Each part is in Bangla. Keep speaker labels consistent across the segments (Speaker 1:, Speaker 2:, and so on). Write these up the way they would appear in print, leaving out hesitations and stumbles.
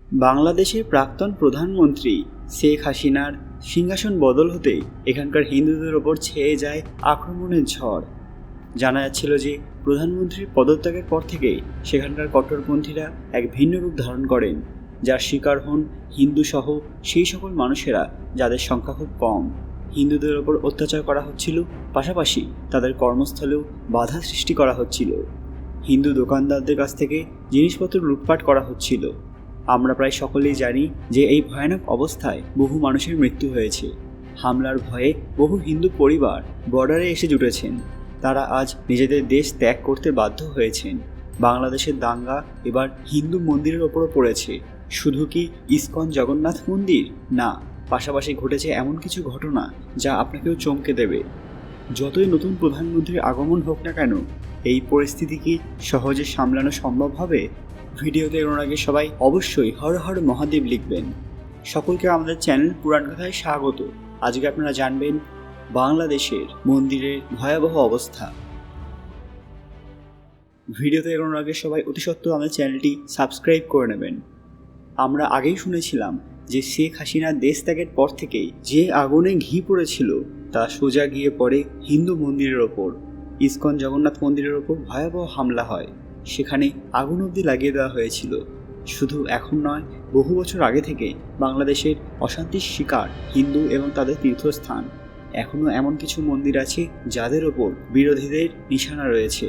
Speaker 1: বাংলাদেশের প্রাক্তন প্রধানমন্ত্রী শেখ হাসিনার সিংহাসন বদল হতেই এখানকার হিন্দুদের ওপর ছেয়ে যায় আক্রমণের ঝড়। জানা যাচ্ছিল যে প্রধানমন্ত্রীর পদত্যাগের পর থেকেই সেখানকার কট্টরপন্থীরা এক ভিন্ন রূপ ধারণ করেন, যার শিকার হন হিন্দুসহ সেই সকল মানুষেরা যাদের সংখ্যা খুব কম। হিন্দুদের ওপর অত্যাচার করা হচ্ছিল, পাশাপাশি তাদের কর্মস্থলেও বাধা সৃষ্টি করা হচ্ছিল। হিন্দু দোকানদারদের কাছ থেকে জিনিসপত্র লুটপাট করা হচ্ছিল। আমরা প্রায় সকলেই জানি যে এই ভয়ানক অবস্থায় বহু মানুষের মৃত্যু হয়েছে। হামলার ভয়ে বহু হিন্দু পরিবার বর্ডারে এসে জুটেছেন। তারা আজ নিজেদের দেশ ত্যাগ করতে বাধ্য হয়েছেন। বাংলাদেশের দাঙ্গা এবার হিন্দু মন্দিরের ওপরও পড়েছে। শুধু কি ইসকন জগন্নাথ মন্দির? না, পাশাপাশি ঘটেছে এমন কিছু ঘটনা যা আপনাকেও চমকে দেবে। যতই নতুন প্রধানমন্ত্রীর আগমন হোক না কেন, এই পরিস্থিতি কি সহজে সামলানো সম্ভব হবে? ভিডিওতে এগোনোর আগে সবাই অবশ্যই হর হর মহাদেব লিখবেন। সকলকে আমাদের চ্যানেল পুরাণ কথায় স্বাগত। আজকে আপনারা জানবেন বাংলাদেশের মন্দিরের ভয়াবহ অবস্থা। ভিডিওতে এগোনোর আগে সবাই অতি সত্ত্বেও আমাদের চ্যানেলটি সাবস্ক্রাইব করে নেবেন। আমরা আগেই শুনেছিলাম যে শেখ হাসিনার দেশ ত্যাগের পর থেকেই যে আগুনে ঘি পড়েছিল তা সোজা গিয়ে পড়ে হিন্দু মন্দিরের ওপর। ইসকন জগন্নাথ মন্দিরের ওপর ভয়াবহ হামলা হয়, সেখানে আগুন অবধি লাগিয়ে দেওয়া হয়েছিল। শুধু এখন নয়, বহু বছর আগে থেকে বাংলাদেশের অশান্তির শিকার হিন্দু এবং তাদের তীর্থস্থান। এখনও এমন কিছু মন্দির আছে যাদের ওপর বিরোধীদের নিশানা রয়েছে।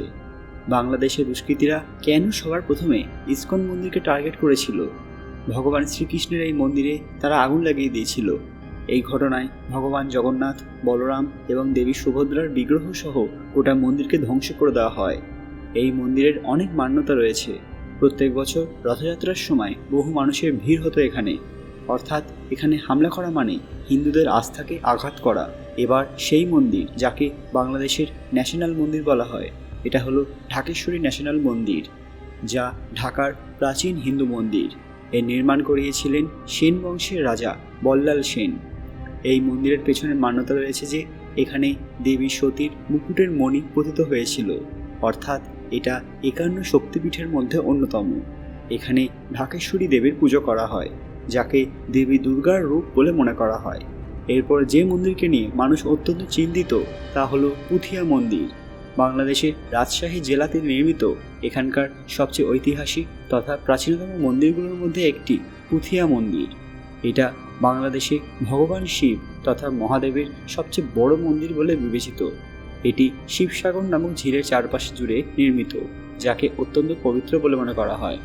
Speaker 1: বাংলাদেশের দুষ্কৃতীরা কেন সবার প্রথমে ইসকন মন্দিরকে টার্গেট করেছিল? ভগবান শ্রীকৃষ্ণের এই মন্দিরে তারা আগুন লাগিয়ে দিয়েছিল। এই ঘটনায় ভগবান জগন্নাথ, বলরাম এবং দেবী সুভদ্রার বিগ্রহ সহ গোটা মন্দিরকে ধ্বংস করে দেওয়া হয়। এই মন্দিরের অনেক মান্যতা রয়েছে। প্রত্যেক বছর রথযাত্রার সময় বহু মানুষের ভিড় হতো এখানে। অর্থাৎ এখানে হামলা করা মানে হিন্দুদের আস্থাকে আঘাত করা। এবার সেই মন্দির যাকে বাংলাদেশের ন্যাশনাল মন্দির বলা হয়, এটা হলো ঢাকেশ্বরী ন্যাশনাল মন্দির, যা ঢাকার প্রাচীন হিন্দু মন্দির। এর নির্মাণ করিয়েছিলেন সেন বংশের রাজা বল্লাল সেন। এই মন্দিরের পেছনে মান্যতা রয়েছে যে এখানে দেবী সতীর মুকুটের মণি পতিত হয়েছিল, অর্থাৎ এটা 51 শক্তিপীঠের মধ্যে অন্যতম। এখানে ঢাকেশ্বরী দেবীর পুজো করা হয়, যাকে দেবী দুর্গার রূপ বলে মনে করা হয়। এরপর যে মন্দিরকে নিয়ে মানুষ অত্যন্ত চিন্তিত তা হলো পুথিয়া মন্দির। বাংলাদেশের রাজশাহী জেলাতে নির্মিত এখানকার সবচেয়ে ঐতিহাসিক তথা প্রাচীনতম মন্দিরগুলোর মধ্যে একটি পুথিয়া মন্দির। এটা বাংলাদেশে ভগবান শিব তথা মহাদেবের সবচেয়ে বড় মন্দির বলে বিবেচিত। এটি শিবসাগর নামক ঝিলের চারপাশে জুড়ে নির্মিত, যাকে অত্যন্ত পবিত্র বলে মনে করা হয়।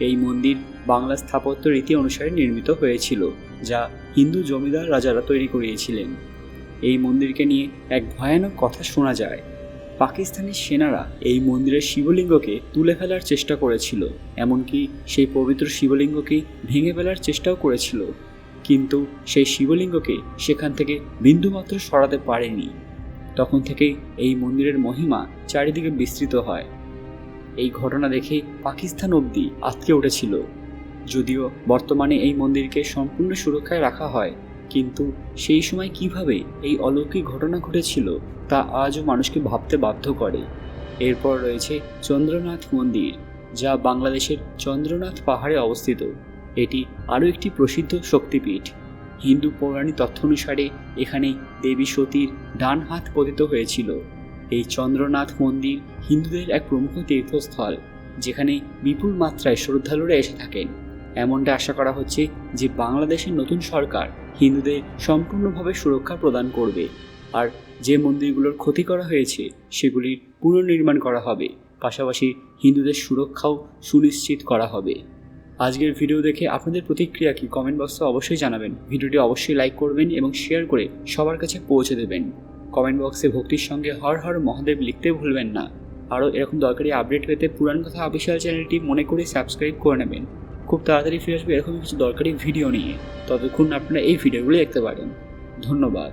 Speaker 1: এই মন্দির বাংলা স্থাপত্য রীতি অনুসারে নির্মিত হয়েছিল, যা হিন্দু জমিদার রাজারা তৈরি করিয়েছিলেন। এই মন্দিরকে নিয়ে এক ভয়ানক কথা শোনা যায়। পাকিস্তানি সেনারা এই মন্দিরের শিবলিঙ্গকে তুলে ফেলার চেষ্টা করেছিল, এমনকি সেই পবিত্র শিবলিঙ্গকে ভেঙে ফেলার চেষ্টাও করেছিল, কিন্তু সেই শিবলিঙ্গকে সেখান থেকে বিন্দুমাত্র সরাতে পারেনি। তখন থেকেই এই মন্দিরের মহিমা চারিদিকে বিস্তৃত হয়। এই ঘটনা দেখে পাকিস্তান অবধি আঁতকে উঠেছিল। যদিও বর্তমানে এই মন্দিরকে সম্পূর্ণ সুরক্ষায় রাখা হয়, কিন্তু সেই সময় কিভাবে এই অলৌকিক ঘটনা ঘটেছিল তা আজও মানুষকে ভাবতে বাধ্য করে। এরপর রয়েছে চন্দ্রনাথ মন্দির, যা বাংলাদেশের চন্দ্রনাথ পাহাড়ে অবস্থিত। এটি আরও একটি প্রসিদ্ধ শক্তিপীঠ। হিন্দু পৌরাণিক তথ্য অনুসারে এখানে দেবী সতীর ডান হাত পতিত হয়েছিল। এই চন্দ্রনাথ মন্দির হিন্দুদের এক প্রমুখ তীর্থস্থল, যেখানে বিপুল মাত্রায় শ্রদ্ধালুরা এসে থাকেন। এমনটা আশা করা হচ্ছে যে বাংলাদেশের নতুন সরকার হিন্দুদের সম্পূর্ণভাবে সুরক্ষা প্রদান করবে, আর যে মন্দিরগুলোর ক্ষতি করা হয়েছে সেগুলির পুনর্নির্মাণ করা হবে, পাশাপাশি হিন্দুদের সুরক্ষাও সুনিশ্চিত করা হবে। আজকের ভিডিও দেখে আপনাদের প্রতিক্রিয়া কি কমেন্ট বক্সে অবশ্যই জানাবেন। ভিডিওটি অবশ্যই লাইক করবেন এবং শেয়ার করে সবার কাছে পৌঁছে দেবেন। কমেন্ট বক্সে ভক্তির সঙ্গে হর হর মহাদেব লিখতে ভুলবেন না। আরও এরকম দরকারি আপডেট পেতে পুরাণ কথা অফিসিয়াল চ্যানেলটি মনে করে সাবস্ক্রাইব করে নেবেন। খুব তাড়াতাড়ি ফিরে আসবে এরকম কিছু দরকারি ভিডিও নিয়ে। ততক্ষণ আপনারা এই ভিডিওগুলো দেখতে পারেন। ধন্যবাদ।